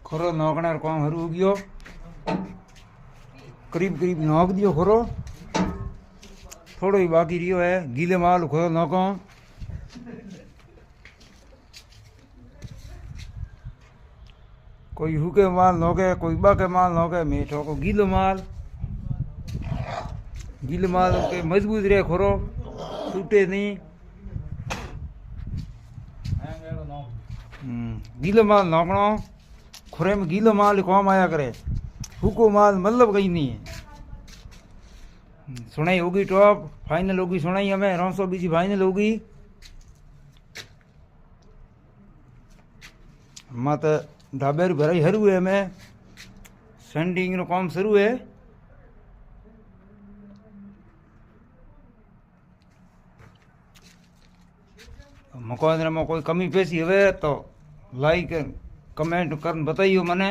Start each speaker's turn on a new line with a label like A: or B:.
A: खरो नौकणार काम हरू गयो करीब करीब नौक दियो खरो थोड़ो ही बाकी रियो है गीले माल खरो नौको कोई हुके माल नौके कोई बाके माल नौके मीठो को गीलो माल के मजबूत रहे खरो टूटे नहीं गीलो माल नौकनो खुरे में गीलो माल काम आया करे हुको माल मतलब कहीं नहीं है सुनाई होगी टॉप फाइनल होगी सुनाई हमें 900 बीजी फाइनल होगी मत ढाबे भराई हरू है हमें सेंडिंग नो काम शुरू है मकान में कोई कमी पेशी हुए तो लाइक कमेंट कर बताइयो मने।